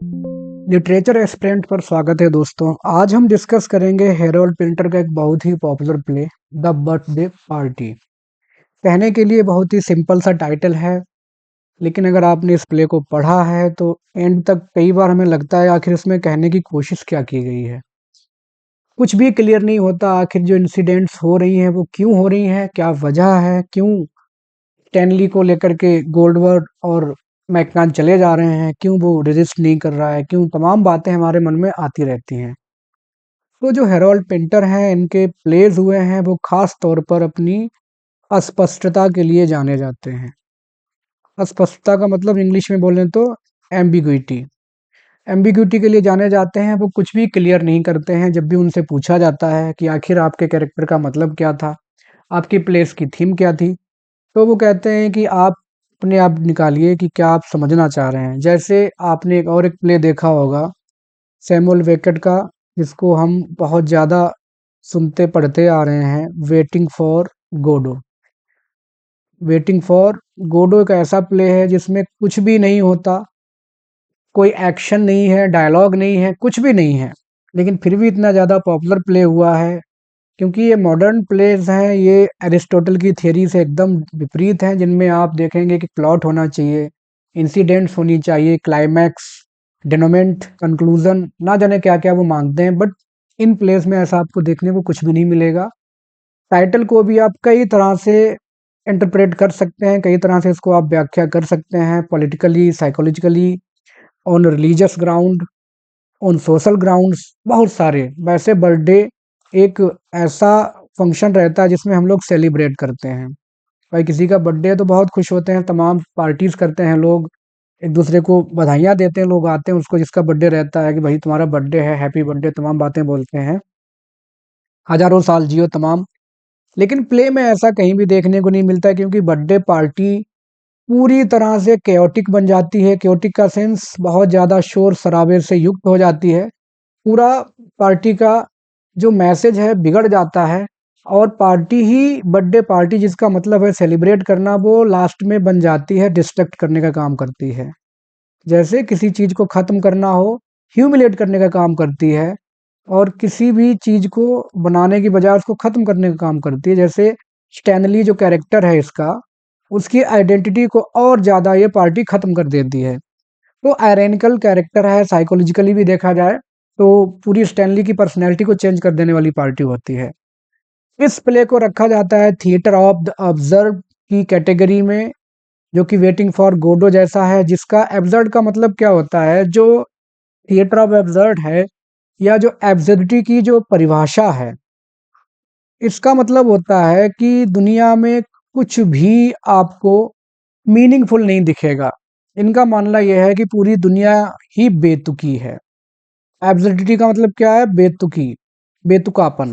Literature aspirant पर स्वागत है दोस्तों। आज हम डिस्कस करेंगे हेरोल्ड पिंटर का एक बहुत ही popular play the birthday party. कहने के लिए बहुत ही सिंपल सा टाइटल है, लेकिन अगर आपने इस प्ले को पढ़ा है तो एंड तक कई बार हमें लगता है आखिर इसमें कहने की कोशिश क्या की गई है। कुछ भी क्लियर नहीं होता, आखिर जो इंसिडेंट्स हो रही हैं वो क्यों हो रही हैं, क्या वजह है, क्यों स्टैनली को लेकर के गोल्डवर्ड और मैकनान चले जा रहे हैं, क्यों वो रेजिस्ट नहीं कर रहा है, क्यों तमाम बातें हमारे मन में आती रहती हैं। तो जो हेरोल्ड पिंटर हैं, इनके प्लेज हुए हैं वो खास तौर पर अपनी अस्पष्टता के लिए जाने जाते हैं। अस्पष्टता का मतलब इंग्लिश में बोलें तो एम्बिग्विटी। एम्बिग्विटी के लिए जाने जाते हैं। वो कुछ भी क्लियर नहीं करते हैं। जब भी उनसे पूछा जाता है कि आखिर आपके कैरेक्टर का मतलब क्या था, आपकी प्लेस की थीम क्या थी, तो वो कहते हैं कि आप अपने आप निकालिए कि क्या आप समझना चाह रहे हैं। जैसे आपने एक प्ले देखा होगा सैमुअल बेकेट का, जिसको हम बहुत ज़्यादा सुनते पढ़ते आ रहे हैं, waiting for Godot. Waiting for Godot एक ऐसा प्ले है जिसमें कुछ भी नहीं होता, कोई एक्शन नहीं है, डायलॉग नहीं है, कुछ भी नहीं है, लेकिन फिर भी इतना ज़्यादा पॉपुलर प्ले हुआ है क्योंकि ये मॉडर्न प्लेस हैं। ये एरिस्टोटल की थियरी से एकदम विपरीत हैं, जिनमें आप देखेंगे कि प्लॉट होना चाहिए, इंसिडेंट्स होनी चाहिए, क्लाइमैक्स, डेनोमेंट, कंक्लूजन, ना जाने क्या क्या वो मांगते हैं। बट इन प्लेस में ऐसा आपको देखने को कुछ भी नहीं मिलेगा। टाइटल को भी आप कई तरह से इंटरप्रेट कर सकते हैं, कई तरह से इसको आप व्याख्या कर सकते हैं, politically, psychologically, on religious ground, on social grounds, बहुत सारे। वैसे बर्थडे एक ऐसा फंक्शन रहता है जिसमें हम लोग सेलिब्रेट करते हैं। भाई किसी का बर्थडे है तो बहुत खुश होते हैं, तमाम पार्टीज करते हैं लोग, एक दूसरे को बधाइयाँ देते हैं, लोग आते हैं उसको जिसका बर्थडे रहता है कि भाई तुम्हारा बर्थडे है, हैप्पी बर्थडे, तमाम बातें बोलते हैं, हजारों साल जियो तमाम। लेकिन प्ले में ऐसा कहीं भी देखने को नहीं मिलता है, क्योंकि बर्थडे पार्टी पूरी तरह से केओटिक बन जाती है। केओटिक का सेंस बहुत ज़्यादा शोर शराबे से युक्त हो जाती है। पूरा पार्टी का जो मैसेज है बिगड़ जाता है, और पार्टी ही, बर्थडे पार्टी जिसका मतलब है सेलिब्रेट करना, वो लास्ट में बन जाती है डिस्ट्रैक्ट करने का काम करती है। जैसे किसी चीज को खत्म करना हो, ह्यूमिलेट करने का काम करती है, और किसी भी चीज को बनाने की बजाय उसको खत्म करने का काम करती है। जैसे स्टैनली जो कैरेक्टर है इसका, उसकी आइडेंटिटी को और ज्यादा ये पार्टी खत्म कर देती है। तो आयरनिकल कैरेक्टर है, साइकोलॉजिकली भी देखा जाए तो पूरी स्टैनली की पर्सनैलिटी को चेंज कर देने वाली पार्टी होती है। इस प्ले को रखा जाता है थिएटर ऑफ द ऑब्जर्व की कैटेगरी में, जो कि वेटिंग फॉर गोडो जैसा है, जिसका एब्सर्ड का मतलब क्या होता है, जो थिएटर ऑफ एब्सर्ड है, या जो एब्सर्डिटी की जो परिभाषा है, इसका मतलब होता है कि दुनिया में कुछ भी आपको मीनिंगफुल नहीं दिखेगा। इनका मानना यह है कि पूरी दुनिया ही बेतुकी है। एब्सर्डिटी का मतलब क्या है? बेतुकी, बेतुकापन,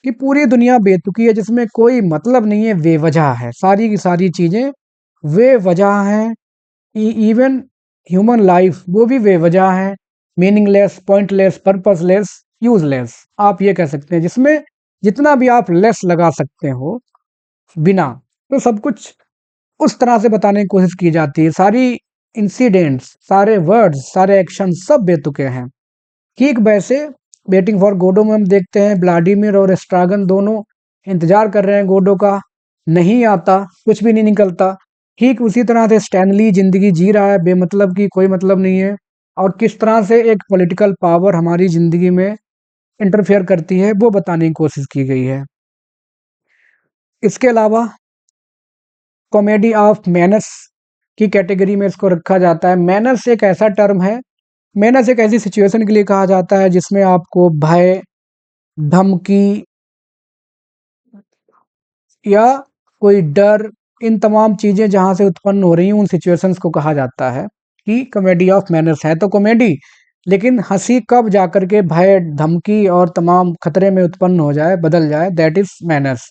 कि पूरी दुनिया बेतुकी है, जिसमें कोई मतलब नहीं है, बेवजह है, सारी की सारी चीजें बेवजह हैं। इवन ह्यूमन लाइफ वो भी बेवजह है, मीनिंगलेस, पॉइंटलेस, पर्पसलेस, यूजलेस, आप ये कह सकते हैं, जिसमें जितना भी आप लेस लगा सकते हो बिना, तो सब कुछ उस तरह से बताने की कोशिश की जाती है। सारी इंसिडेंट्स, सारे वर्ड्स, सारे एक्शन सब बेतुके हैं। ठीक वैसे वेटिंग फॉर गोडो में हम देखते हैं व्लादिमीर और स्ट्रागन दोनों इंतजार कर रहे हैं गोडो का, नहीं आता, कुछ भी नहीं निकलता। ठीक उसी तरह से स्टैनली जिंदगी जी रहा है बेमतलब की, कोई मतलब नहीं है, और किस तरह से एक पॉलिटिकल पावर हमारी जिंदगी में इंटरफेयर करती है वो बताने की कोशिश की गई है। इसके अलावा कॉमेडी ऑफ मैनस की कैटेगरी में इसको रखा जाता है। मैनस एक ऐसा टर्म है, मैनस एक ऐसी सिचुएशन के लिए कहा जाता है जिसमें आपको भय, धमकी या कोई डर, इन तमाम चीजें जहां से उत्पन्न हो रही हैं, उन सिचुएशंस को कहा जाता है कि कॉमेडी ऑफ मैनर्स है। तो कॉमेडी, लेकिन हंसी कब जाकर के भय, धमकी और तमाम खतरे में उत्पन्न हो जाए, बदल जाए, दैट इज मैनर्स।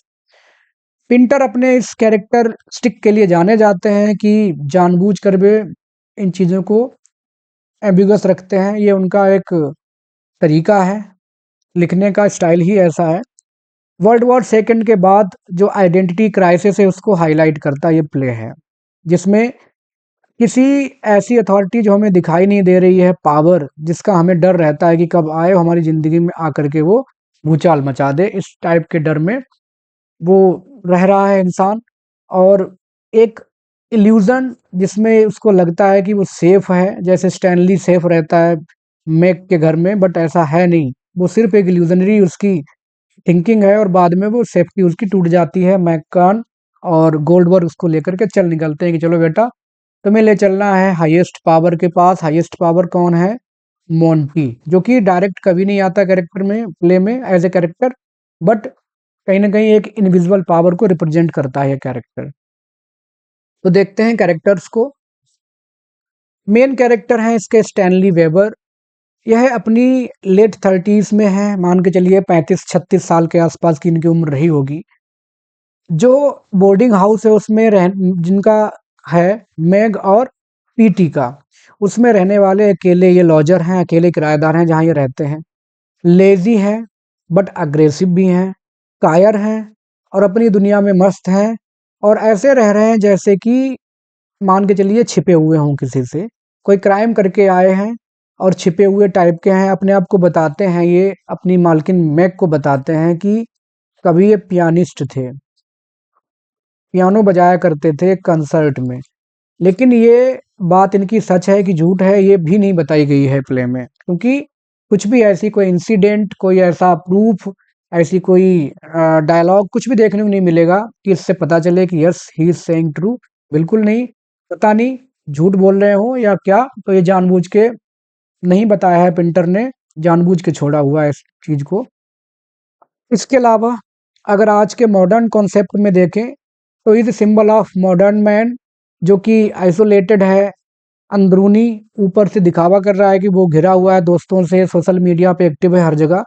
पिंटर अपने इस कैरेक्टर स्टिक के लिए जाने जाते हैं कि जानबूझ कर वे इन चीजों को एम्बिगस रखते हैं। ये उनका एक तरीका है, लिखने का स्टाइल ही ऐसा है। वर्ल्ड वॉर सेकंड के बाद जो आइडेंटिटी क्राइसिस है उसको हाईलाइट करता ये प्ले है, जिसमें किसी ऐसी अथॉरिटी जो हमें दिखाई नहीं दे रही है, पावर जिसका हमें डर रहता है कि कब आए और हमारी ज़िंदगी में आकर के वो भूचाल मचा दे, इस टाइप के डर में वो रह रहा है इंसान। और एक इल्यूज़न जिसमें उसको लगता है कि वो सेफ है, जैसे स्टैनली सेफ रहता है मैक के घर में, बट ऐसा है नहीं। वो सिर्फ एक इल्यूजनरी उसकी थिंकिंग है और बाद में वो सेफ्टी उसकी टूट जाती है। मैककान और गोल्डबर्ग उसको लेकर के चल निकलते हैं कि चलो बेटा, तुम्हें ले चलना है हाईएस्ट पावर के पास। हाईएस्ट पावर कौन है? मोंटी, जो कि डायरेक्ट कभी नहीं आता कैरेक्टर में, प्ले में एज ए कैरेक्टर, बट कहीं ना कहीं एक इनविजिबल पावर को रिप्रेजेंट करता है ये कैरेक्टर। तो देखते हैं कैरेक्टर्स को। मेन कैरेक्टर है इसके स्टैनली वेबर। यह अपनी लेट 30s में है, मान के चलिए 35-36 साल के आसपास की इनकी उम्र रही होगी। जो बोर्डिंग हाउस है उसमें रह जिनका है, मैग और पीटी का, उसमें रहने वाले अकेले ये लॉजर हैं, अकेले किराएदार हैं जहाँ ये रहते हैं। लेजी हैं बट अग्रेसिव भी हैं, कायर हैं और अपनी दुनिया में मस्त हैं, और ऐसे रह रहे हैं जैसे कि मान के चलिए छिपे हुए हों किसी से, कोई क्राइम करके आए हैं और छिपे हुए टाइप के हैं। अपने आप को बताते हैं, ये अपनी मालकिन मैग को बताते हैं कि कभी ये पियानिस्ट थे, पियानो बजाया करते थे कंसर्ट में। लेकिन ये बात इनकी सच है कि झूठ है, ये भी नहीं बताई गई है प्ले में, क्योंकि कुछ भी ऐसी कोई इंसिडेंट, कोई ऐसा प्रूफ, ऐसी कोई डायलॉग कुछ भी देखने को नहीं मिलेगा कि इससे पता चले कि yes he is saying true. बिल्कुल नहीं। पता नहीं झूठ बोल रहे हो या क्या, तो ये जानबूझ के नहीं बताया है पेंटर ने, जानबूझ के छोड़ा हुआ है इस चीज को। इसके अलावा अगर आज के मॉडर्न कॉन्सेप्ट में देखें तो is symbol of modern man, जो कि आइसोलेटेड है, अंदरूनी ऊपर से दिखावा कर रहा है कि वो घिरा हुआ है दोस्तों से, सोशल मीडिया पे एक्टिव है हर जगह,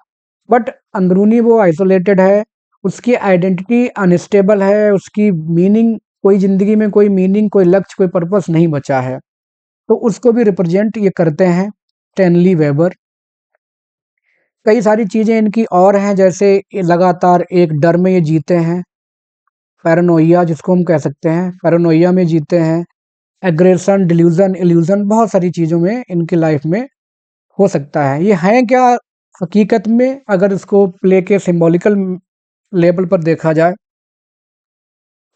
बट अंदरूनी वो आइसोलेटेड है। उसकी आइडेंटिटी अनस्टेबल है, उसकी मीनिंग, कोई ज़िंदगी में कोई मीनिंग, कोई लक्ष्य, कोई पर्पस नहीं बचा है। तो उसको भी रिप्रेजेंट ये करते हैं स्टैनली वेबर। कई सारी चीज़ें इनकी और हैं, जैसे ये लगातार एक डर में ये जीते हैं, पैरानोइया जिसको हम कह सकते हैं, पैरानोइया में जीते हैं। एग्रेशन, डिल्यूजन, इल्यूजन, बहुत सारी चीज़ों में इनकी लाइफ में हो सकता है। ये हैं क्या हकीकत में, अगर इसको प्ले के सिंबॉलिकल लेवल पर देखा जाए,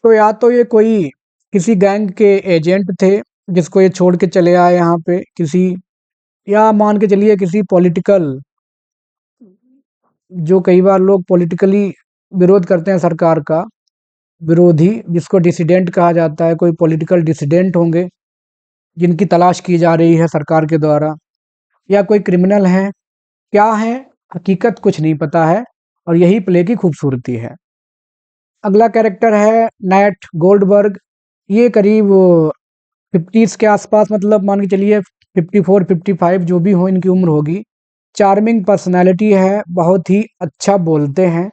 तो या तो ये कोई किसी गैंग के एजेंट थे जिसको ये छोड़ के चले आए यहाँ पे किसी, या मान के चलिए किसी पॉलिटिकल, जो कई बार लोग पॉलिटिकली विरोध करते हैं सरकार का, विरोधी, जिसको डिसिडेंट कहा जाता है, कोई पॉलिटिकल डिसिडेंट होंगे जिनकी तलाश की जा रही है सरकार के द्वारा, या कोई क्रिमिनल हैं। क्या है हकीकत कुछ नहीं पता है, और यही प्ले की खूबसूरती है। अगला कैरेक्टर है नैट गोल्डबर्ग। ये करीब 50s के आसपास, मतलब मान के चलिए 54-55 जो भी हो इनकी उम्र होगी। चार्मिंग पर्सनैलिटी है, बहुत ही अच्छा बोलते हैं,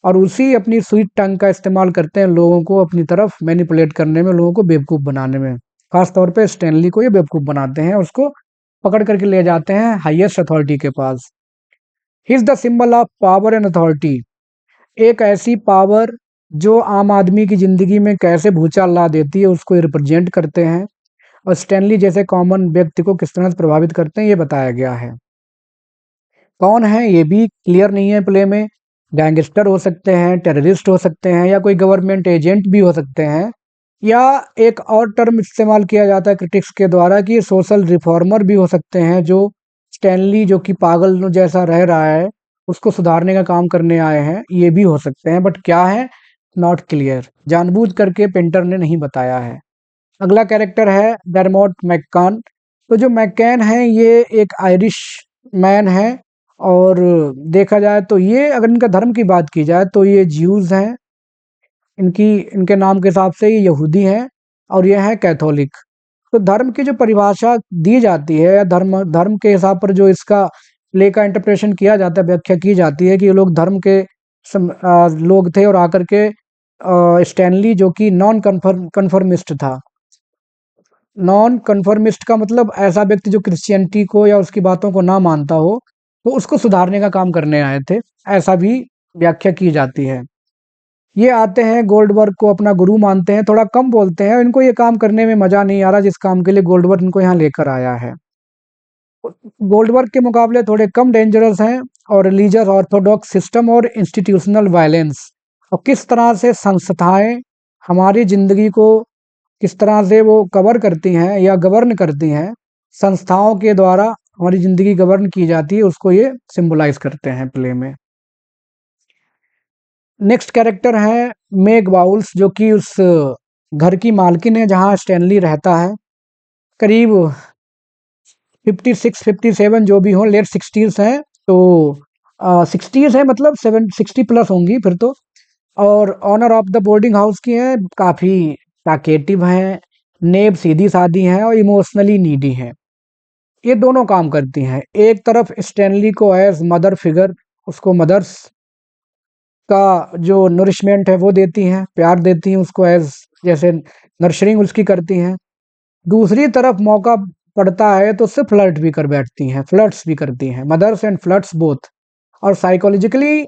और उसी अपनी स्वीट टंग का इस्तेमाल करते हैं लोगों को अपनी तरफ मैनिपुलेट करने में, लोगों को बेवकूफ़ बनाने में। खास तौर पे स्टैनली को ये बेवकूफ़ बनाते हैं, उसको पकड़ करके ले जाते हैं हाईएस्ट अथॉरिटी के पास। He is the symbol of power and authority. एक ऐसी पावर जो आम आदमी की ज़िंदगी में कैसे भूचाल ला देती है, उसको रिप्रेजेंट करते हैं, और स्टैनली जैसे कॉमन व्यक्ति को किस तरह से प्रभावित करते हैं ये बताया गया है। कौन है ये भी क्लियर नहीं है प्ले में। गैंगस्टर हो सकते हैं, टेररिस्ट हो सकते हैं, या कोई गवर्नमेंट एजेंट भी हो सकते हैं, या एक और टर्म इस्तेमाल किया जाता है क्रिटिक्स के द्वारा कि सोशल रिफॉर्मर भी हो सकते हैं, जो स्टैनली जो कि पागल जैसा रह रहा है उसको सुधारने का काम करने आए हैं, ये भी हो सकते हैं, बट क्या है नॉट क्लियर, जानबूझ करके पेंटर ने नहीं बताया है। अगला कैरेक्टर है डरमोट मैककान। तो जो मैककैन है ये एक आयरिश मैन है, और देखा जाए तो ये, अगर इनका धर्म की बात की जाए तो ये ज्यूज हैं, इनकी इनके नाम के हिसाब से ये यहूदी हैं, और ये हैं कैथोलिक। तो धर्म की जो परिभाषा दी जाती है, या धर्म धर्म के हिसाब पर जो इसका प्ले का इंटरप्रेशन किया जाता है, व्याख्या की जाती है कि ये लोग धर्म के लोग थे, और आकर के स्टैनली जो कि नॉन कन्फर्मिस्ट था। नॉन कन्फर्मिस्ट का मतलब ऐसा व्यक्ति जो क्रिश्चियनिटी को या उसकी बातों को ना मानता हो, तो उसको सुधारने का काम करने आए थे, ऐसा भी व्याख्या की जाती है। ये आते हैं, गोल्डबर्ग को अपना गुरु मानते हैं, थोड़ा कम बोलते हैं, इनको ये काम करने में मज़ा नहीं आ रहा जिस काम के लिए गोल्डबर्ग इनको यहाँ लेकर आया है। गोल्डबर्ग के मुकाबले थोड़े कम डेंजरस हैं, और रिलीजियस ऑर्थोडॉक्स सिस्टम और इंस्टीट्यूशनल वायलेंस, और किस तरह से संस्थाएं हमारी ज़िंदगी को किस तरह से वो कवर करती हैं या गवर्न करती हैं, संस्थाओं के द्वारा हमारी ज़िंदगी गवर्न की जाती है, उसको ये सिंबलाइज करते हैं प्ले में। नेक्स्ट कैरेक्टर है मेग बाउल्स, जो कि उस घर की मालकिन है जहाँ स्टैनली रहता है। करीब 56-57 जो भी हो, लेट 60s हैं, तो 60s है, मतलब 60 प्लस होंगी फिर तो। और owner of the boarding house की हैं, काफ़ी टाकेटिव हैं, नेब सीधी सादी हैं और इमोशनली नीडी हैं। ये दोनों काम करती हैं। एक तरफ स्टैनली को एज मदर फिगर, उसको मदर्स का जो नरिशमेंट है वो देती हैं, प्यार देती हैं उसको, एज जैसे नर्सरिंग उसकी करती हैं। दूसरी तरफ मौका पड़ता है तो उससे फ्लर्ट भी कर बैठती हैं, फ्लर्ट्स भी करती हैं, मदर्स एंड फ्लर्ट्स बोथ। और साइकोलॉजिकली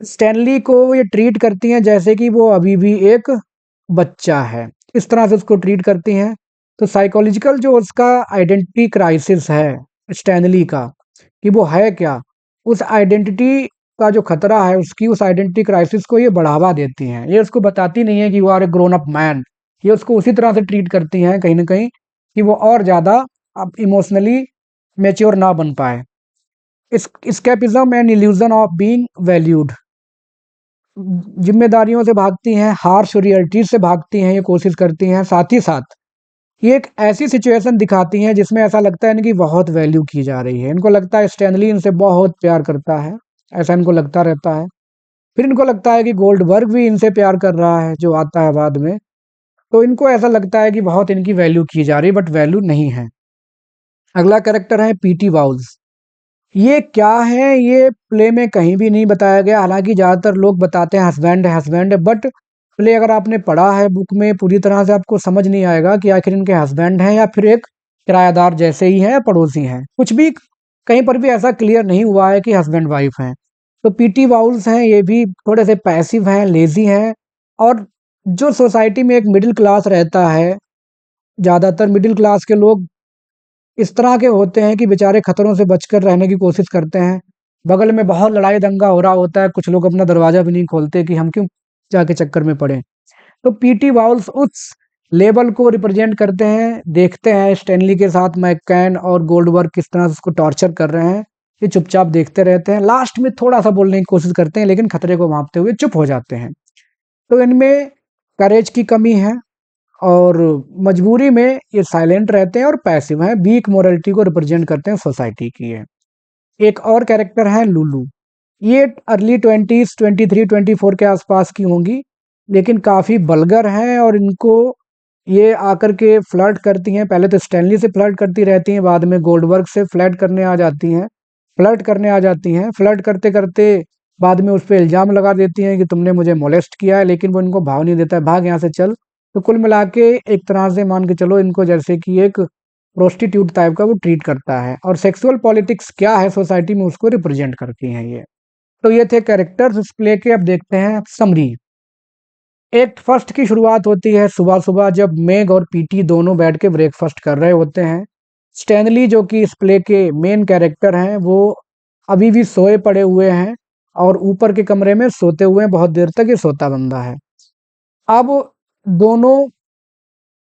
स्टैनली को ये ट्रीट करती हैं जैसे कि वो अभी भी एक बच्चा है, इस तरह से उसको ट्रीट करती हैं। तो साइकोलॉजिकल जो उसका आइडेंटिटी क्राइसिस है स्टैनली का, कि वो है क्या, उस आइडेंटिटी का जो खतरा है उसकी, उस आइडेंटिटी क्राइसिस को ये बढ़ावा देती हैं। ये उसको बताती नहीं है कि वो are a grown up man, ये उसको उसी तरह से ट्रीट करती हैं कहीं ना कहीं कि वो और ज़्यादा अब इमोशनली मेच्योर ना बन पाए। Escapism and illusion of being valued, जिम्मेदारियों से भागती हैं, हार्श रियलिटी से भागती हैं, ये कोशिश करती हैं। साथ ही साथ ये एक ऐसी सिचुएशन दिखाती हैं जिसमें ऐसा लगता है इनकी बहुत वैल्यू की जा रही है, इनको लगता है स्टैनली इनसे बहुत प्यार करता है, ऐसा इनको लगता रहता है। फिर इनको लगता है कि गोल्डबर्ग भी इनसे प्यार कर रहा है, जो आता है बाद में। तो इनको ऐसा लगता है कि बहुत इनकी वैल्यू की जा रही है, बट वैल्यू नहीं है। अगला कैरेक्टर है पीटी वाउल्स। ये क्या है, ये प्ले में कहीं भी नहीं बताया गया, हालांकि ज़्यादातर लोग बताते हैं हस्बैंड है, हस्बैंड है, बट प्ले अगर आपने पढ़ा है बुक में पूरी तरह से, आपको समझ नहीं आएगा कि आखिर इनके हस्बैंड हैं या फिर एक किराएदार जैसे ही हैं या पड़ोसी हैं। कुछ भी कहीं पर भी ऐसा क्लियर नहीं हुआ है कि हस्बैंड वाइफ हैं। तो पीटी वाउल्स हैं, ये भी थोड़े से पैसिव हैं, लेजी हैं, और जो सोसाइटी में एक मिडिल क्लास रहता है, ज़्यादातर मिडिल क्लास के लोग इस तरह के होते हैं कि बेचारे खतरों से बचकर रहने की कोशिश करते हैं। बगल में बहुत लड़ाई दंगा हो रहा होता है, कुछ लोग अपना दरवाज़ा भी नहीं खोलते कि हम क्यों जाके चक्कर में पड़े। तो पीटी वाउल्स उस लेवल को रिप्रेजेंट करते हैं। देखते हैं स्टैनली के साथ मैककैन और गोल्डबर्ग किस तरह से उसको टॉर्चर कर रहे हैं, ये चुपचाप देखते रहते हैं। लास्ट में थोड़ा-सा बोलने की कोशिश करते हैं, लेकिन खतरे को भांपते हुए चुप हो जाते हैं। तो इनमें करेज की कमी है, और मजबूरी में ये साइलेंट रहते हैं और पैसिव हैं, वीक मोरालिटी को रिप्रेजेंट करते हैं सोसाइटी की ये। एक और कैरेक्टर है लुलू। ये अर्ली 20s 23-24 के आसपास की होंगी, लेकिन काफ़ी बल्गर हैं, और इनको ये आकर के फ्लर्ट करती हैं। पहले तो स्टैनली से फ्लर्ट करती रहती हैं, बाद में गोल्डबर्ग से फ्लर्ट करने आ जाती हैं, फ्लर्ट करते करते बाद में उस पर इल्ज़ाम लगा देती हैं कि तुमने मुझे मोलेस्ट किया है, लेकिन वो इनको भाव नहीं देता है, भाग यहाँ से चल। तो कुल मिला के एक तरह से मान के चलो इनको जैसे कि एक प्रोस्टिट्यूट टाइप का वो ट्रीट करता है, और सेक्सुअल पॉलिटिक्स क्या है सोसाइटी में उसको रिप्रेजेंट करती हैं ये। तो ये थे कैरेक्टर्स इस प्ले के। अब देखते हैं समरी। एक्ट फर्स्ट की शुरुआत होती है सुबह सुबह, जब मेग और पीटी दोनों बैठ के ब्रेकफास्ट कर रहे होते हैं। स्टैनली जो कि इस प्ले के मेन कैरेक्टर हैं, वो अभी भी सोए पड़े हुए हैं, और ऊपर के कमरे में सोते हुए हैं, बहुत देर तक ये सोता बंदा है। अब दोनों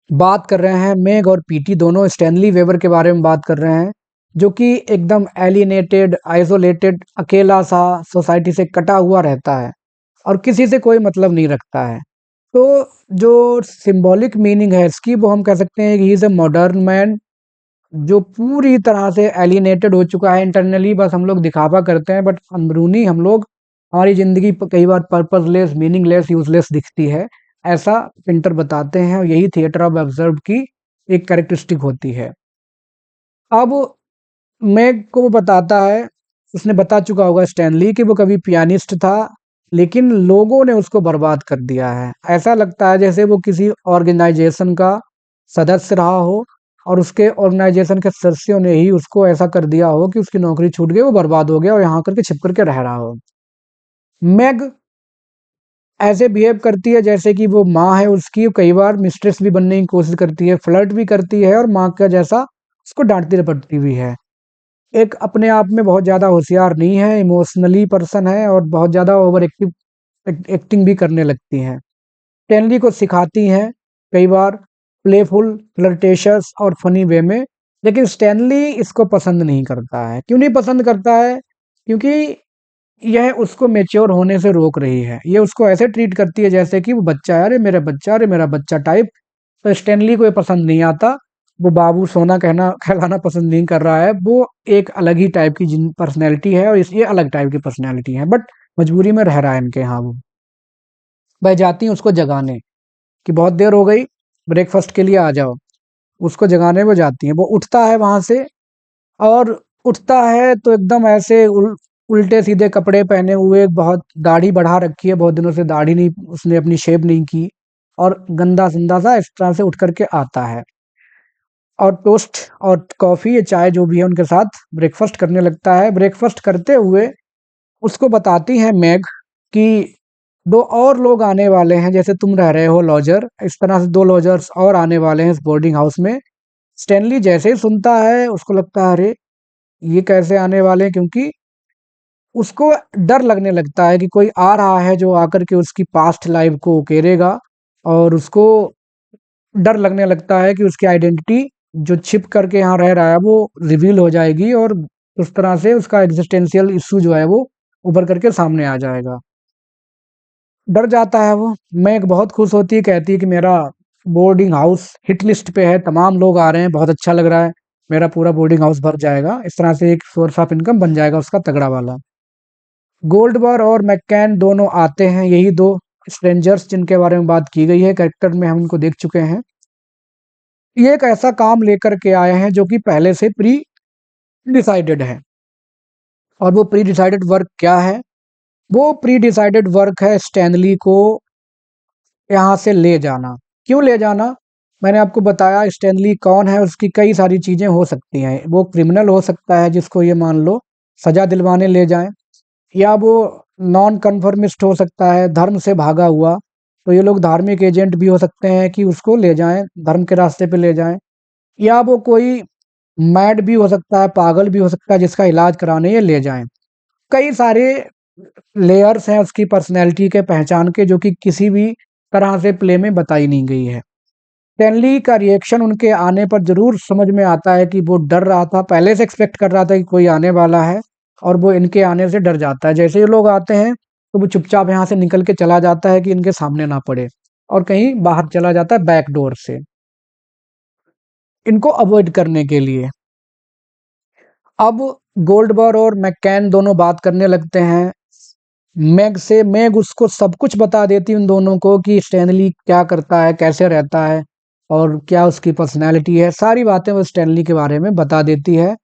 बात कर रहे हैं, मेग और पीटी दोनों स्टैनली वेबर के बारे में बात कर रहे हैं, जो कि एकदम एलिनेटेड, आइसोलेटेड, अकेला सा, सोसाइटी से कटा हुआ रहता है और किसी से कोई मतलब नहीं रखता है। तो जो सिंबॉलिक मीनिंग है इसकी, वो हम कह सकते हैं कि he is a modern man, जो पूरी तरह से एलिनेटेड हो चुका है इंटरनली। बस हम लोग दिखावा करते हैं, बट अंदरूनी हम लोग, हमारी ज़िंदगी कई बार पर्पसलेस, मीनिंगलेस, यूजलेस दिखती है, ऐसा पिंटर बताते हैं, और यही थिएटर ऑफ ऑब्जर्व की एक कैरेक्टरिस्टिक होती है। अब मैग को वो बताता है, उसने बता चुका होगा स्टैनली कि वो कभी पियानिस्ट था, लेकिन लोगों ने उसको बर्बाद कर दिया है। ऐसा लगता है जैसे वो किसी ऑर्गेनाइजेशन का सदस्य रहा हो, और उसके ऑर्गेनाइजेशन के सदस्यों ने ही उसको ऐसा कर दिया हो कि उसकी नौकरी छूट गई, वो बर्बाद हो गया और यहाँ करके छिप करके रह रहा हो। मैग ऐसे बिहेव करती है जैसे कि वो माँ है उसकी, कई बार मिस्ट्रेस भी बनने की कोशिश करती है, फ्लर्ट भी करती है और माँ का जैसा उसको डाँटती रपटती भी है। एक अपने आप में बहुत ज़्यादा होशियार नहीं है, इमोशनली पर्सन है और बहुत ज़्यादा ओवर एक्टिंग भी करने लगती हैं। स्टैनली को सिखाती हैं कई बार प्लेफुल, फ्लर्टेशियस और फ़नी वे में, लेकिन स्टैनली इसको पसंद नहीं करता है। क्यों नहीं पसंद करता है? क्योंकि यह उसको मैच्योर होने से रोक रही है। ये उसको ऐसे ट्रीट करती है जैसे कि वो बच्चा है, अरे मेरा बच्चा टाइप। तो स्टैनली को ये पसंद नहीं आता। वो बाबू सोना कहना कहलाना पसंद नहीं कर रहा है। वो एक अलग ही टाइप की जिन पर्सनैलिटी है और ये अलग टाइप की पर्सनैलिटी है, बट मजबूरी में रह रहा है इनके यहाँ वो। वह जाती हैं उसको जगाने कि बहुत देर हो गई, ब्रेकफ़ास्ट के लिए आ जाओ। उसको जगाने वो जाती हैं। वो उठता है वहाँ से और उठता है तो एकदम ऐसे उल्टे-सीधे कपड़े पहने हुए, बहुत दाढ़ी बढ़ा रखी है, बहुत दिनों से दाढ़ी नहीं उसने अपनी शेव नहीं की और गंदा-संदा सा इस तरह से उठ कर के आता है। और टोस्ट और कॉफ़ी या चाय जो भी है उनके साथ ब्रेकफ़ास्ट करने लगता है। ब्रेकफ़ास्ट करते हुए उसको बताती है मैग कि 2 और लोग आने वाले हैं, जैसे तुम रह रहे हो लॉजर, इस तरह से 2 लॉजर्स और आने वाले हैं इस बोर्डिंग हाउस में। स्टैनली जैसे ही सुनता है उसको लगता है अरे! ये कैसे आने वाले हैं, क्योंकि उसको डर लगने लगता है कि कोई आ रहा है जो आकर के उसकी पास्ट लाइफ़ को उकेरेगा और उसको डर लगने लगता है कि उसकी आइडेंटिटी जो छिप करके यहाँ रह रहा है वो रिवील हो जाएगी और उस तरह से उसका एक्जिस्टेंशियल इश्यू जो है वो उभर करके सामने आ जाएगा। डर जाता है वो। मैं बहुत खुश होती है, कहती है कि मेरा बोर्डिंग हाउस हिट लिस्ट पे है, तमाम लोग आ रहे हैं, बहुत अच्छा लग रहा है, मेरा पूरा बोर्डिंग हाउस भर जाएगा। इस तरह से एक सोर्स ऑफ इनकम बन जाएगा उसका तगड़ा वाला। गोल्डबर और मैककैन दोनों आते हैं, यही 2 स्ट्रेंजर्स जिनके बारे में बात की गई है, कैरेक्टर में हम इनको देख चुके हैं। ये एक ऐसा काम लेकर के आए हैं जो कि पहले से प्री डिसाइडेड है। और वो प्री डिसाइडेड वर्क क्या है? वो प्री डिसाइडेड वर्क है स्टैनली को यहाँ से ले जाना। क्यों ले जाना? मैंने आपको बताया स्टैनली कौन है, उसकी कई सारी चीज़ें हो सकती हैं। वो क्रिमिनल हो सकता है जिसको ये मान लो सज़ा दिलवाने ले जाएँ, या वो नॉन कन्फर्मिस्ट हो सकता है, धर्म से भागा हुआ। तो ये लोग धार्मिक एजेंट भी हो सकते हैं कि उसको ले जाएँ, धर्म के रास्ते पे ले जाएँ। या वो कोई मैड भी हो सकता है, पागल भी हो सकता है जिसका इलाज कराने ये ले जाएँ। कई सारे लेयर्स हैं उसकी पर्सनैलिटी के पहचान के जो कि किसी भी तरह से प्ले में बताई नहीं गई है। स्टैनली का रिएक्शन उनके आने पर ज़रूर समझ में आता है कि वो डर रहा था, पहले से एक्सपेक्ट कर रहा था कि कोई आने वाला है और वो इनके आने से डर जाता है। जैसे ही लोग आते हैं, तो वो चुपचाप यहाँ से निकल के चला जाता है कि इनके सामने ना पड़े और कहीं बाहर चला जाता है बैक डोर से, इनको अवॉइड करने के लिए। अब गोल्डबर और मैककैन दोनों बात करने लगते हैं मैग से। मैग उसको सब कुछ बता देती है उन दोनों को कि स्टैनली क्या करता है, कैसे रहता है और क्या उसकी पर्सनैलिटी है। सारी बातें वो स्टैनली के बारे में बता देती है,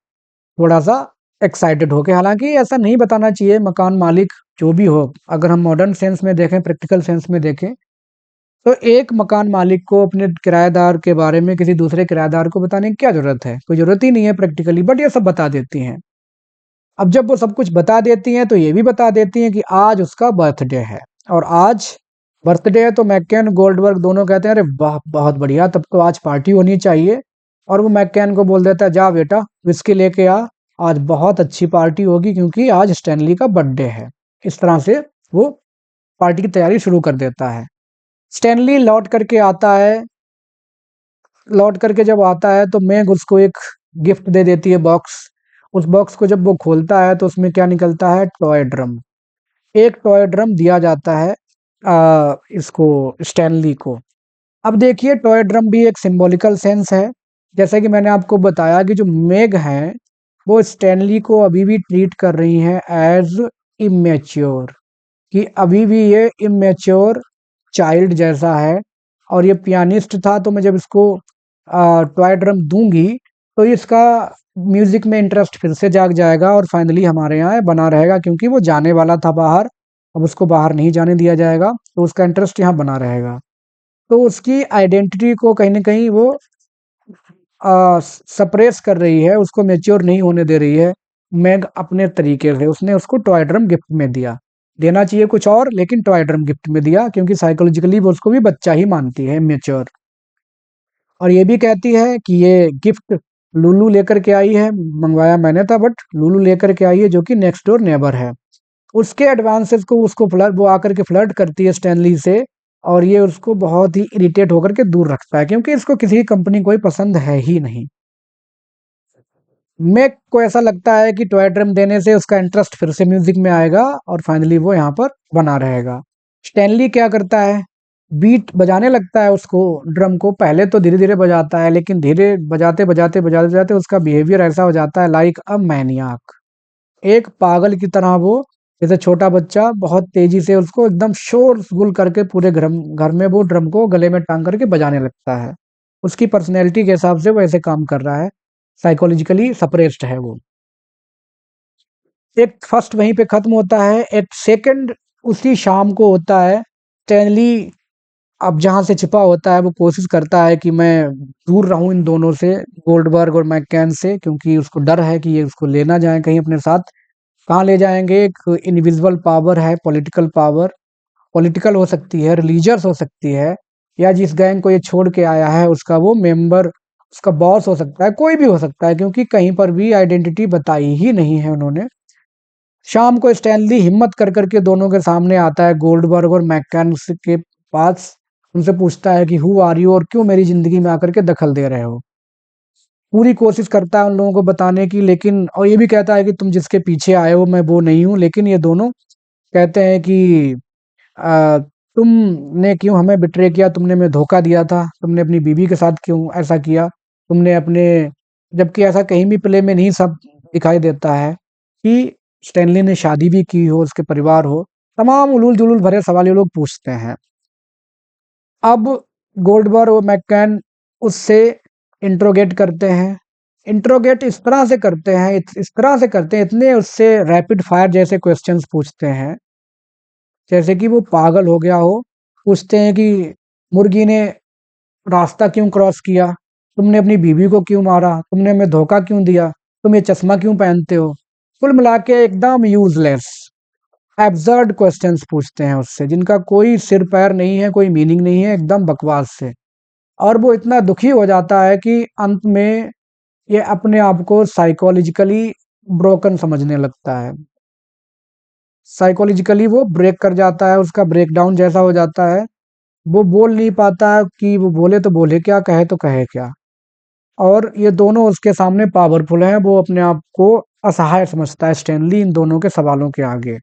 थोड़ा-सा एक्साइटेड होके। हालाँकि ऐसा नहीं बताना चाहिए, मकान मालिक जो भी हो, अगर हम मॉडर्न सेंस में देखें, प्रैक्टिकल सेंस में देखें, तो एक मकान मालिक को अपने किराएदार के बारे में किसी दूसरे किराएदार को बताने की क्या ज़रूरत है? कोई ज़रूरत ही नहीं है प्रैक्टिकली, बट ये सब बता देती हैं। अब जब वो सब कुछ बता देती हैं, तो ये भी बता देती हैं कि आज उसका बर्थडे है और आज बर्थडे है। तो मैककेन, गोल्डबर्ग दोनों कहते हैं, "अरे वाह! बहुत बढ़िया, तब तो आज पार्टी होनी चाहिए।" और वो मैककेन को बोल देता है, "जा बेटा, व्हिस्की लेके आ, आज बहुत अच्छी पार्टी होगी क्योंकि आज स्टैनली का बर्थडे है।" इस तरह से वो पार्टी की तैयारी शुरू कर देता है। स्टैनली लौट करके जब आता है तो मैग उसको एक गिफ्ट दे देती है, बॉक्स। उस बॉक्स को जब वो खोलता है तो उसमें क्या निकलता है? Toy drum. एक टॉय ड्रम दिया जाता है इसको, स्टैनली को। अब देखिए टॉय ड्रम भी एक सिंबॉलिकल सेंस है। जैसा कि मैंने आपको बताया कि जो मेग हैं, वो स्टैनली को अभी भी ट्रीट कर रही हैं एज़ इमैच्योर, कि अभी भी ये इमैच्योर चाइल्ड जैसा है। और ये पियानिस्ट था, तो मैं जब इसको टॉय ड्रम दूँगी, तो इसका म्यूज़िक में इंटरेस्ट फिर से जाग जाएगा और फाइनली हमारे यहाँ बना रहेगा, क्योंकि वो जाने वाला था बाहर, अब उसको बाहर नहीं जाने दिया जाएगा, तो उसका इंटरेस्ट यहाँ बना रहेगा। तो उसकी आइडेंटिटी को कहीं न कहीं वो सप्रेस कर रही है, उसको मैच्योर नहीं होने दे रही है, मैग अपने तरीके से। उसने उसको टॉय ड्रम गिफ्ट में दिया। देना चाहिए कुछ और, लेकिन टॉय ड्रम गिफ्ट में दिया क्योंकि साइकोलॉजिकली वो उसको भी बच्चा ही मानती है, मैच्योर। और ये भी कहती है कि ये गिफ्ट लुलू लेकर के आई है, मंगवाया मैंने था बट लुलू लेकर के आई है, जो कि नेक्स्ट डोर नेबर है। उसके एडवांसेस को उसको फ्लर्ट, वो आकर के फ्लर्ट करती है स्टैनली से, और ये उसको बहुत ही इरिटेट होकर के दूर रखता है क्योंकि इसको किसी कंपनी कोई पसंद है ही नहीं। मैक को ऐसा लगता है कि टॉय ड्रम देने से उसका इंटरेस्ट फिर से म्यूजिक में आएगा और फाइनली वो यहाँ पर बना रहेगा। स्टैनली क्या करता है, बीट बजाने लगता है उसको, ड्रम को। पहले तो धीरे धीरे बजाता है, लेकिन धीरे बजाते बजाते बजाते बजाते उसका बिहेवियर ऐसा हो जाता है लाइक अ मैनियाक, एक पागल की तरह वो, जैसे छोटा बच्चा बहुत तेजी से उसको एकदम शोरगुल करके पूरे घर में वो ड्रम को गले में टांग करके बजाने लगता है। उसकी पर्सनैलिटी के हिसाब से वो ऐसे काम कर रहा है, साइकोलॉजिकली सप्रेस्ड है वो। एक फर्स्ट वहीं पे खत्म होता है, एक सेकंड उसी शाम को होता है। स्टैनली अब जहाँ से छिपा होता है वो कोशिश करता है कि मैं दूर रहूं इन दोनों से, गोल्डबर्ग और मैककैन से, क्योंकि उसको डर है कि ये उसको लेना जाए कहीं अपने साथ। कहाँ ले जाएंगे, एक इनविजिबल पावर है, पॉलिटिकल पावर। पॉलिटिकल हो सकती है, रिलीजियस हो सकती है, या जिस गैंग को ये छोड़ के आया है उसका वो मेंबर, उसका बॉस हो सकता है, कोई भी हो सकता है, क्योंकि कहीं पर भी आइडेंटिटी बताई ही नहीं है उन्होंने। शाम को स्टैनली हिम्मत कर करके दोनों के सामने आता है, गोल्डबर्ग और मैककैन के पास। उनसे पूछता है कि हु आर यू, और क्यों मेरी जिंदगी में आकर के दखल दे रहे हो। पूरी कोशिश करता है उन लोगों को बताने की, लेकिन और ये भी कहता है कि तुम जिसके पीछे आए हो मैं वो नहीं हूँ। लेकिन ये दोनों कहते हैं कि आ, तुमने क्यों हमें बिट्रे किया, तुमने हमें धोखा दिया था, तुमने अपनी बीवी के साथ क्यों ऐसा किया, तुमने अपने, जबकि ऐसा कहीं भी प्ले में नहीं सब दिखाई देता है कि स्टैनली ने शादी भी की हो, उसके परिवार हो। तमाम उलूल जुलूल भरे सवाल ये लोग पूछते हैं। अब गोल्डबर्ग और मैककैन उससे इंट्रोगेट करते हैं। इंट्रोगेट इस तरह से करते हैं, इस तरह से करते हैं, इतने उससे रैपिड फायर जैसे क्वेश्चंस पूछते हैं जैसे कि वो पागल हो गया हो। पूछते हैं कि मुर्गी ने रास्ता क्यों क्रॉस किया, तुमने अपनी बीवी को क्यों मारा, तुमने हमें धोखा क्यों दिया, तुम ये चश्मा क्यों पहनते हो। कुल मिला के एकदम यूजलेस एब्सर्ड क्वेश्चंस पूछते हैं उससे, जिनका कोई सिर पैर नहीं है, कोई मीनिंग नहीं है, एकदम बकवास से। और वो इतना दुखी हो जाता है कि अंत में ये अपने आप को साइकोलॉजिकली ब्रोकन समझने लगता है। साइकोलॉजिकली वो ब्रेक कर जाता है, उसका ब्रेकडाउन जैसा हो जाता है। वो बोल नहीं पाता कि वो बोले तो बोले क्या, कहे तो कहे क्या। और ये दोनों उसके सामने पावरफुल हैं, वो अपने आप को असहाय समझता है स्टैनली इन दोनों के सवालों के आगे।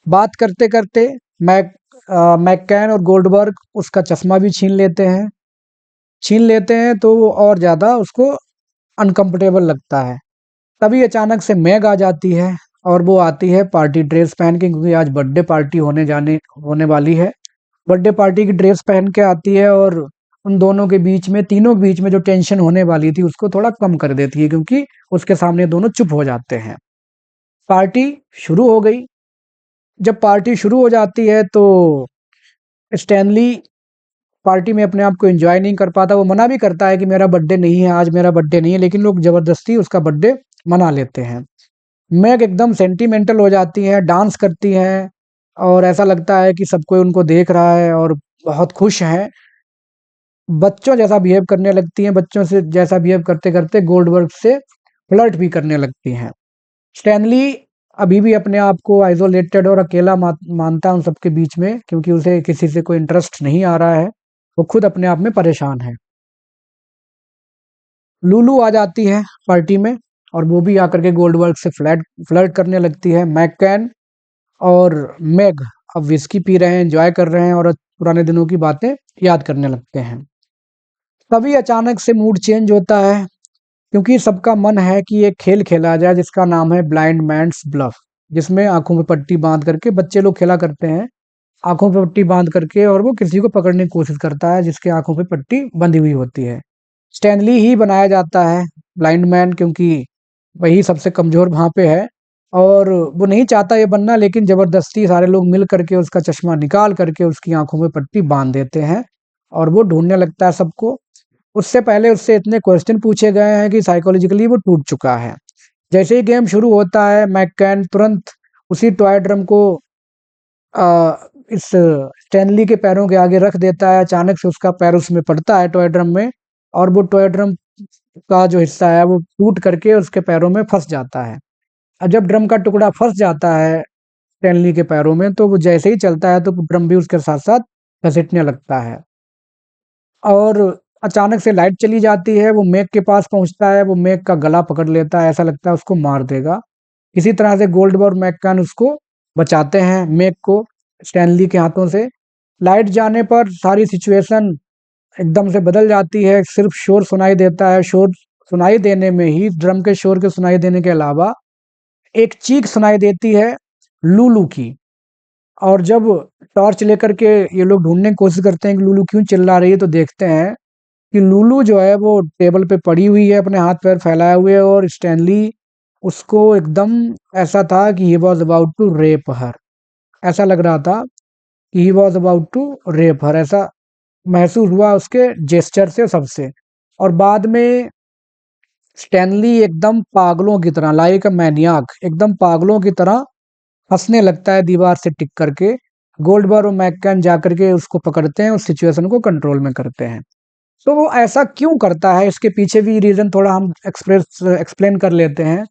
बात करते करते मैककैन और गोल्डबर्ग उसका चश्मा भी छीन लेते हैं, तो वो और ज्यादा उसको अनकंफर्टेबल लगता है। तभी अचानक से मैग आ जाती है, और वो आती है पार्टी ड्रेस पहन के, क्योंकि आज बर्थडे पार्टी होने वाली है। बर्थडे पार्टी की ड्रेस पहन के आती है, और उन दोनों के बीच में, तीनों के बीच में जो टेंशन होने वाली थी उसको थोड़ा कम कर देती है, क्योंकि उसके सामने दोनों चुप हो जाते हैं। पार्टी शुरू हो गई। जब पार्टी शुरू हो जाती है तो स्टैनली पार्टी में अपने आप को एंजॉय नहीं कर पाता। वो मना भी करता है कि मेरा बर्थडे नहीं है, आज मेरा बर्थडे नहीं है, लेकिन लोग जबरदस्ती उसका बर्थडे मना लेते हैं। मैग एकदम सेंटिमेंटल हो जाती है, डांस करती हैं, और ऐसा लगता है कि सब कोई उनको देख रहा है और बहुत खुश हैं। बच्चों जैसा बिहेव करने लगती हैं, बच्चों से जैसा बिहेव करते करते गोल्डबर्ग से फ्लर्ट भी करने लगती हैं। स्टैनली अभी भी अपने आप को आइसोलेटेड और अकेला मानता है उन सबके बीच में, क्योंकि उसे किसी से कोई इंटरेस्ट नहीं आ रहा है। वो खुद अपने आप में परेशान है। लूलू आ जाती है पार्टी में, और वो भी आकर के गोल्डबर्ग से फ्लर्ट करने लगती है। मैककैन और मैग अब विस्की पी रहे हैं, एंजॉय कर रहे हैं, और पुराने दिनों की बातें याद करने लगते हैं। तभी अचानक से मूड चेंज होता है, क्योंकि सबका मन है कि एक खेल खेला जाए जिसका नाम है ब्लाइंड मैन्स ब्लफ, जिसमें आंखों में पट्टी बांध करके बच्चे लोग खेला करते हैं। आंखों पे पट्टी बांध करके, और वो किसी को पकड़ने की कोशिश करता है जिसके आंखों पे पट्टी बंधी हुई होती है। स्टैनली ही बनाया जाता है ब्लाइंड मैन, क्योंकि वही सबसे कमजोर वहां पे है, और वो नहीं चाहता ये बनना, लेकिन जबरदस्ती सारे लोग मिल करके उसका चश्मा निकाल करके उसकी आंखों में पट्टी बांध देते हैं, और वो ढूंढने लगता है सबको। उससे पहले उससे इतने क्वेश्चन पूछे गए हैं कि साइकोलॉजिकली वो टूट चुका है। जैसे ही गेम शुरू होता है, मैककैन तुरंत उसी टॉय ड्रम को इस स्टैनली के पैरों के आगे रख देता है। अचानक से उसका पैर उसमें पड़ता है टॉय ड्रम में, और वो टॉय ड्रम का जो हिस्सा है वो टूट करके उसके पैरों में फंस जाता है। और जब ड्रम का टुकड़ा फंस जाता है स्टैनली के पैरों में, तो वो जैसे ही चलता है तो ड्रम भी उसके साथ साथ घसीटने लगता है। और अचानक से लाइट चली जाती है, वो मेग के पास पहुंचता है, वो मेग का गला पकड़ लेता है, ऐसा लगता है उसको मार देगा। किसी तरह से गोल्डबर्ग मैककन उसको बचाते हैं, मेग को स्टैनली के हाथों से। लाइट जाने पर सारी सिचुएशन एकदम से बदल जाती है, सिर्फ शोर सुनाई देता है। शोर सुनाई देने में ही, ड्रम के शोर के सुनाई देने के अलावा, एक चीख सुनाई देती है लूलू की। और जब टॉर्च लेकर के ये लोग ढूंढने की कोशिश करते हैं कि लूलू क्यों चिल्ला रही है, तो देखते हैं कि लूलू जो है वो टेबल पे पड़ी हुई है, अपने हाथ पैर फैलाए हुए, और स्टैनली उसको एकदम ऐसा था कि he was about to rape her. ऐसा लग रहा था कि he was about to rape her, ऐसा महसूस हुआ उसके जेस्चर से, सबसे। और बाद में स्टैनली एकदम पागलों की तरह, लाइक अ मैनियाक, एकदम पागलों की तरह हंसने लगता है दीवार से टिक करके। गोल्डबर्ग और मैककन जाकर के उसको पकड़ते हैं, उस सिचुएशन को कंट्रोल में करते हैं। तो वो ऐसा क्यों करता है, इसके पीछे भी रीजन थोड़ा हम एक्सप्लेन कर लेते हैं।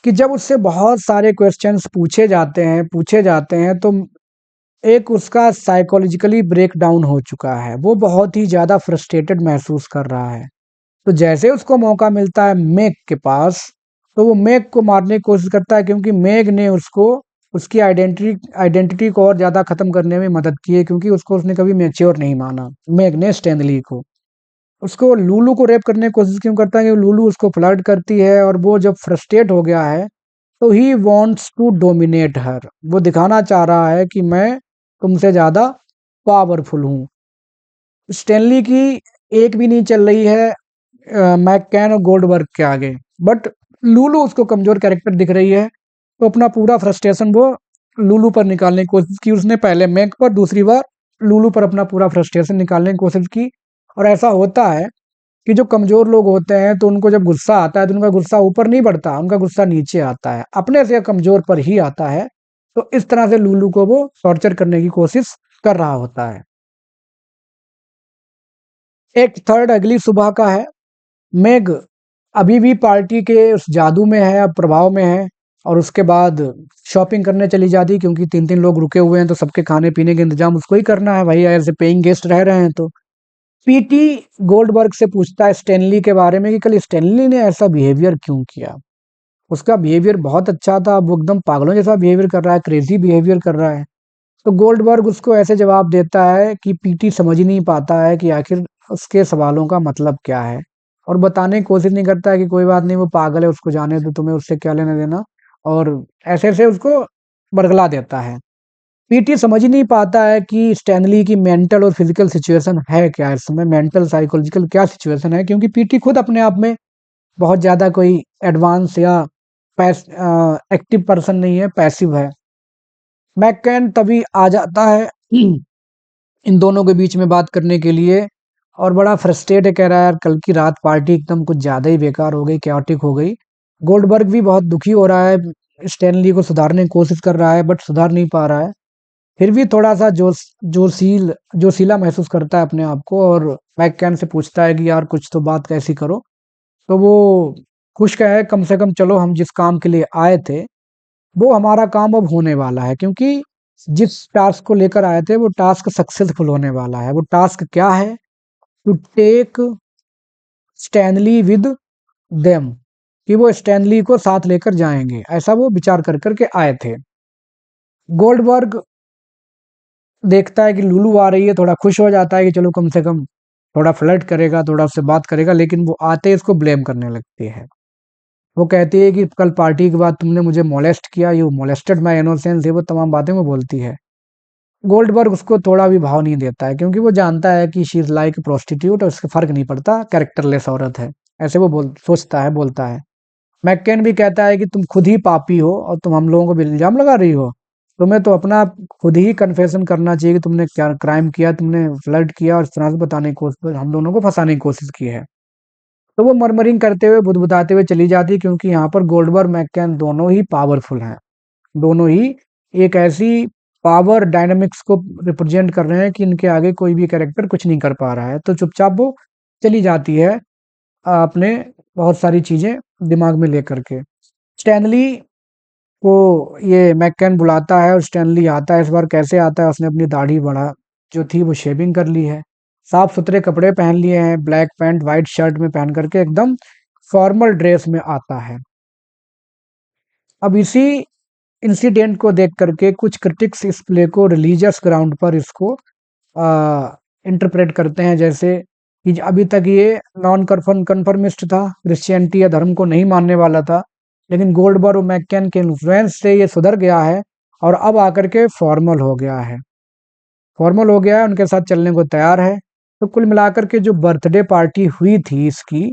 कि जब उससे बहुत सारे क्वेश्चंस पूछे जाते हैं तो एक उसका साइकोलॉजिकली ब्रेक डाउन हो चुका है, वो बहुत ही ज्यादा फ्रस्ट्रेटेड महसूस कर रहा है। तो जैसे उसको मौका मिलता है मेग के पास, तो वो मेग को मारने की कोशिश करता है, क्योंकि मेग ने उसको उसकी आइडेंटिटी को और ज्यादा खत्म करने में मदद की है, क्योंकि उसको उसने कभी मैच्योर नहीं माना, मेग ने स्टैनली को। उसको लूलू को रेप करने की कोशिश क्यों करता है, कि लूलू उसको फ्लर्ट करती है, और वो जब फ्रस्ट्रेट हो गया है तो ही वॉन्ट्स टू डोमिनेट हर। वो दिखाना चाह रहा है कि मैं तुमसे ज्यादा पावरफुल हूँ। स्टैनली की एक भी नहीं चल रही है मैककैन और गोल्डबर्ग के आगे, बट लूलू उसको कमजोर कैरेक्टर दिख रही है। तो अपना पूरा फ्रस्ट्रेशन वो लूलू पर निकालने की कोशिश की उसने, पहले मैक पर, दूसरी बार लूलू पर अपना पूरा फ्रस्ट्रेशन निकालने की कोशिश की। और ऐसा होता है कि जो कमजोर लोग होते हैं, तो उनको जब गुस्सा आता है तो उनका गुस्सा ऊपर नहीं बढ़ता, उनका गुस्सा नीचे आता है, अपने से कमजोर पर ही आता है। तो इस तरह से लूलू को वो टॉर्चर करने की कोशिश कर रहा होता है। एक थर्ड अगली सुबह का है। मेग अभी भी पार्टी के उस जादू में है, अब प्रभाव में है। और उसके बाद शॉपिंग करने चली जाती, क्योंकि 3-3 लोग रुके हुए हैं, तो सबके खाने पीने का इंतजाम उसको ही करना है भाई, एज ए पेइंग गेस्ट रह रहे हैं तो। पीटी गोल्डबर्ग से पूछता है स्टैनली के बारे में, कि कल स्टैनली ने ऐसा बिहेवियर क्यों किया। उसका बिहेवियर बहुत अच्छा था, अब वो एकदम पागलों जैसा बिहेवियर कर रहा है, क्रेजी बिहेवियर कर रहा है। तो गोल्डबर्ग उसको ऐसे जवाब देता है कि पीटी समझ ही नहीं पाता है कि आखिर उसके सवालों का मतलब क्या है, और बताने की कोशिश नहीं करता है कि कोई बात नहीं, वो पागल है, उसको जाने दो, तुम्हें उससे क्या लेना देना। और ऐसे ऐसे उसको बरगला देता है। पीटी समझ ही नहीं पाता है कि स्टैनली की मेंटल और फिजिकल सिचुएशन है क्या, इस समय मेंटल साइकोलॉजिकल क्या सिचुएशन है, क्योंकि पीटी खुद अपने आप में बहुत ज्यादा कोई एडवांस या एक्टिव पर्सन नहीं है, पैसिव है। मैककैन तभी आ जाता है इन दोनों के बीच में बात करने के लिए, और बड़ा फ्रस्ट्रेट है, कह रहा है यार कल की रात पार्टी एकदम कुछ ज्यादा ही बेकार हो गई, कैओटिक हो गई। गोल्डबर्ग भी बहुत दुखी हो रहा है, स्टैनली को सुधारने की कोशिश कर रहा है, बट सुधार नहीं पा रहा है। फिर भी थोड़ा सा जोशीला महसूस करता है अपने आप को, और मैककैन से पूछता है कि यार कुछ तो बात कैसी करो। तो वो खुश का है, कम से कम चलो हम जिस काम के लिए आए थे वो हमारा काम अब होने वाला है, क्योंकि जिस टास्क को लेकर आए थे वो टास्क सक्सेसफुल होने वाला है। वो टास्क क्या है, to take Stanley with them, कि वो स्टैनली को साथ लेकर जाएंगे, ऐसा वो विचार कर करके आए थे। गोल्डबर्ग देखता है कि लूलू आ रही है, थोड़ा खुश हो जाता है कि चलो कम से कम थोड़ा फ्लर्ट करेगा, थोड़ा उससे बात करेगा, लेकिन वो आते ही इसको ब्लेम करने लगती है। वो कहती है कि कल पार्टी के बाद तुमने मुझे मोलेस्ट किया, यू मोलेस्टेड माई इनोसेंस, ये वो तमाम बातें वो बोलती है। गोल्डबर्ग उसको थोड़ा भी भाव नहीं देता है, क्योंकि वो जानता है कि शी इज लाइक प्रोस्टिट्यूट, और उसके फर्क नहीं पड़ता, कैरेक्टरलेस औरत है, ऐसे वो सोचता है, बोलता है। मैककेन भी कहता है कि तुम खुद ही पापी हो, और तुम हम लोगों को भी इल्जाम लगा रही हो। तुम्हें तो अपना खुद ही कन्फेशन करना चाहिए कि तुमने क्या क्राइम किया, तुमने फ्लर्ट किया, और इस तरह से बताने की कोशिश, हम दोनों को फंसाने की कोशिश की है। तो वो मरमरिंग करते हुए, बुदबुदाते हुए चली जाती, क्योंकि यहाँ पर गोल्डबर्ग मैककेन दोनों ही पावरफुल हैं। दोनों ही एक ऐसी पावर डायनामिक्स को रिप्रेजेंट कर रहे हैं कि इनके आगे कोई भी कैरेक्टर कुछ नहीं कर पा रहा है, तो चुपचाप वो चली जाती है अपने बहुत सारी चीजें दिमाग में लेकर के। स्टैनली को ये मैककेन बुलाता है और स्टैनली आता है। इस बार कैसे आता है, उसने अपनी दाढ़ी बढ़ा जो थी वो शेविंग कर ली है, साफ सुथरे कपड़े पहन लिए हैं, ब्लैक पैंट वाइट शर्ट में पहन करके एकदम फॉर्मल ड्रेस में आता है। अब इसी इंसिडेंट को देख करके कुछ क्रिटिक्स इस प्ले को रिलीजियस ग्राउंड पर इसको इंटरप्रेट करते हैं, जैसे कि अभी तक ये नॉन कन्फर्मिस्ट था, क्रिश्चियनिटी या धर्म को नहीं मानने वाला था, लेकिन गोल्डबर्ग और मैककेन के इन्फ्लुएंस से ये सुधर गया है और अब आकर के फॉर्मल हो गया है, फॉर्मल हो गया है, उनके साथ चलने को तैयार है। तो कुल मिलाकर के जो बर्थडे पार्टी हुई थी इसकी,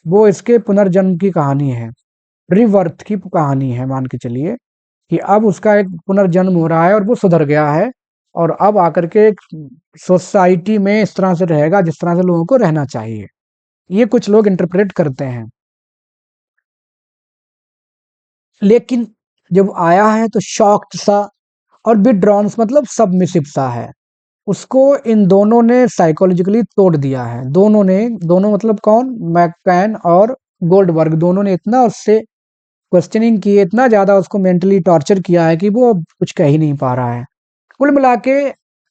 वो इसके पुनर्जन्म की कहानी है, रिवर्थ की कहानी है, मान के चलिए कि अब उसका एक पुनर्जन्म हो रहा है और वो सुधर गया है और अब आकर के एक सोसाइटी में इस तरह से रहेगा जिस तरह से लोगों को रहना चाहिए। ये कुछ लोग इंटरप्रेट करते हैं। लेकिन जब आया है तो शॉक्ड सा और विथड्रॉन मतलब सबमिसिव सा है। उसको इन दोनों ने साइकोलॉजिकली तोड़ दिया है। दोनों मतलब कौन, मैककैन और गोल्डबर्ग, दोनों ने इतना उससे क्वेश्चनिंग की, इतना ज्यादा उसको मेंटली टॉर्चर किया है कि वो अब कुछ कह ही नहीं पा रहा है। कुल मिला के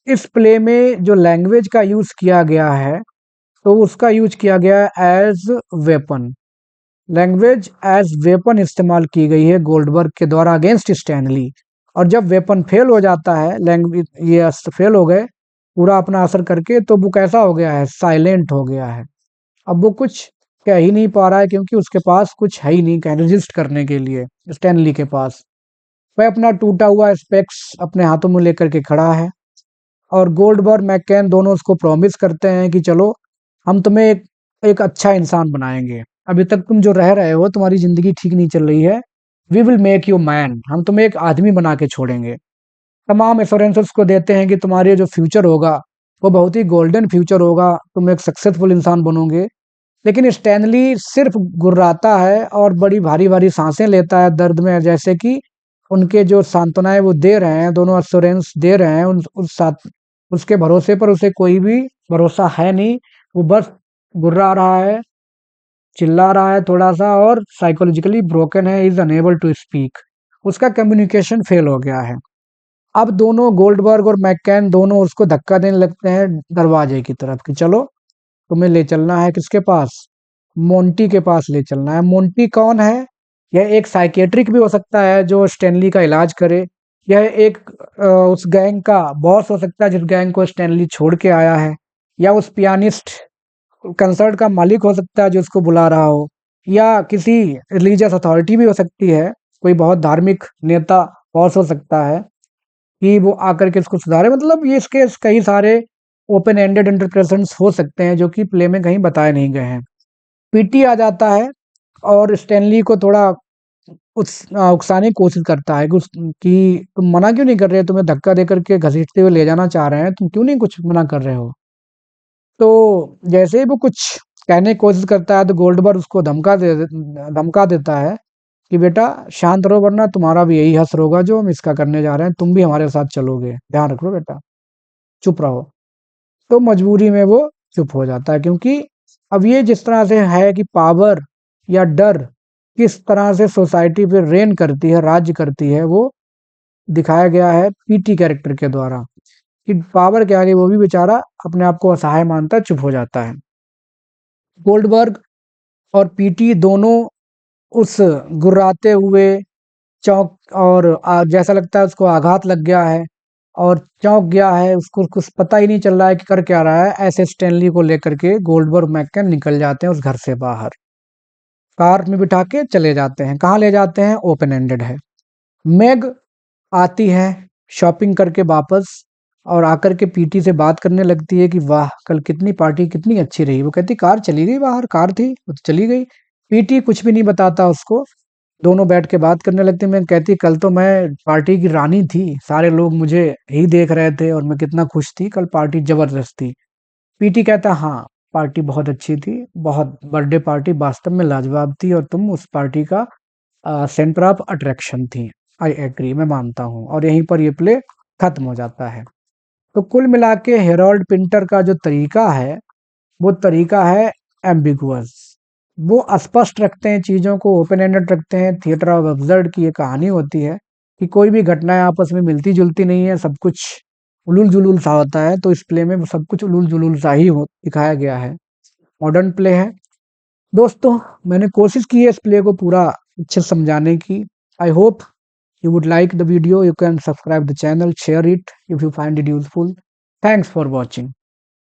इस प्ले में जो लैंग्वेज का यूज किया गया है तो उसका यूज किया गया है as weapon. Language as weapon इस्तेमाल की गई है गोल्डबर्ग के द्वारा अगेंस्ट स्टैनली। और जब वेपन फेल हो जाता है, लैंग्वेज ये अस्त्र फेल हो गए पूरा अपना असर करके, तो वो कैसा हो गया है, साइलेंट हो गया है। अब वो कुछ कह ही नहीं पा रहा है क्योंकि उसके पास कुछ है ही नहीं कह रेजिस्ट करने के लिए स्टैनली के पास। वह अपना टूटा हुआ स्पेक्स अपने हाथों में लेकर के खड़ा है और गोल्डबर्ग मैककेन दोनों उसको प्रॉमिस करते हैं कि चलो हम तुम्हें एक अच्छा इंसान बनाएंगे। अभी तक तुम जो रह रहे हो, तुम्हारी जिंदगी ठीक नहीं चल रही है, we will make you man, हम तुम्हें एक आदमी बना के छोड़ेंगे। तमाम एश्योरेंसेस को देते हैं कि तुम्हारे जो फ्यूचर होगा वो बहुत ही गोल्डन फ्यूचर होगा, तुम एक सक्सेसफुल इंसान बनोगे। लेकिन स्टैनली सिर्फ गुर्राता है और बड़ी भारी भारी सांसें लेता है दर्द में, जैसे कि उनके जो सांत्वनाएं वो दे रहे हैं, दोनों अश्योरेंस दे रहे हैं उस साथ, उसके भरोसे पर उसे कोई भी भरोसा है नहीं। वो बस गुर्रा रहा है, चिल्ला रहा है थोड़ा सा और साइकोलॉजिकली ब्रोकन है, इज अनेबल टू स्पीक, उसका कम्युनिकेशन फेल हो गया है। अब दोनों गोल्डबर्ग और मैककेन दोनों उसको धक्का देने लगते हैं दरवाजे की तरफ कि चलो तुम्हें ले चलना है किसके पास, मोंटी के पास ले चलना है। मोंटी कौन है? यह एक साइकेट्रिक भी हो सकता है जो स्टैनली का इलाज करे। यह एक उस गैंग का बॉस हो सकता है जिस गैंग को स्टैनली छोड़ के आया है, या उस पियानिस्ट कंसर्ट का मालिक हो सकता है जो उसको बुला रहा हो, या किसी रिलीजियस अथॉरिटी भी हो सकती है, कोई बहुत धार्मिक नेता बॉस हो सकता है कि वो आकर के इसको सुधारे। मतलब ये इसके कई सारे ओपन एंडेड इंटरप्रिटेशंस हो सकते हैं जो कि प्ले में कहीं बताए नहीं गए हैं। पीटी आ जाता है और स्टैनली को थोड़ा उकसाने की कोशिश करता है कि तुम मना क्यों नहीं कर रहे, तुम्हें धक्का देकर के घसीटते हुए ले जाना चाह रहे हैं, तुम क्यों नहीं कुछ मना कर रहे हो। तो जैसे ही वो कुछ कहने की कोशिश करता है तो गोल्डबर्ग उसको धमका देता है कि बेटा शांत रहो वरना तुम्हारा भी यही हश्र होगा जो हम इसका करने जा रहे हैं, तुम भी हमारे साथ चलोगे, ध्यान रखो बेटा, चुप रहो। तो मजबूरी में वो चुप हो जाता है, क्योंकि अब ये जिस तरह से है कि पावर या डर किस तरह से सोसाइटी पे रेन करती है, राज्य करती है, वो दिखाया गया है पीटी कैरेक्टर के द्वारा कि पावर के आगे वो भी बेचारा अपने आप को असहाय मानता है, चुप हो जाता है। गोल्डबर्ग और पीटी दोनों उस गुर्राते हुए चौंक और जैसा लगता है उसको आघात लग गया है और चौंक गया है, उसको कुछ पता ही नहीं चल रहा है कि कर क्या रहा है। ऐसे स्टैनली को लेकर के गोल्डबर्ग मैककेन निकल जाते हैं उस घर से बाहर, कार में बिठा के चले जाते हैं। कहाँ ले जाते हैं, ओपन एंडेड है। मेग आती है शॉपिंग करके वापस और आकर के पीटी से बात करने लगती है कि वाह कल कितनी पार्टी कितनी अच्छी रही। वो कहती कार चली गई, बाहर कार थी वो तो चली गई। पीटी कुछ भी नहीं बताता उसको। दोनों बैठ के बात करने लगते। मैं कहती कल तो मैं पार्टी की रानी थी, सारे लोग मुझे ही देख रहे थे और मैं कितना खुश थी, कल पार्टी जबरदस्त थी। पीटी कहता हाँ पार्टी बहुत अच्छी थी, बहुत बर्थडे पार्टी वास्तव में लाजवाब थी और तुम उस पार्टी का सेंटर ऑफ अट्रैक्शन थी। आई एग्री, मैं मानता हूँ और यहीं पर ये प्ले खत्म हो जाता है। तो कुल मिला के हेरोल्ड पिंटर का जो तरीका है, वो तरीका है एम्बिगुअस। वो अस्पष्ट रखते हैं चीज़ों को, ओपन एंडेड रखते हैं। थिएटर ऑफ अब्सर्ड की ये कहानी होती है कि कोई भी घटनाएँ आपस में मिलती-जुलती नहीं है, सब कुछ उलूल-जुलूल सा होता है। तो इस प्ले में सब कुछ उलूल-जुलूल सा ही हो दिखाया गया है। मॉडर्न प्ले है। दोस्तों, मैंने कोशिश की है इस प्ले को पूरा अच्छे से समझाने की। I hope you would like the video. You can subscribe the channel, share it if you find it useful. Thanks for watching.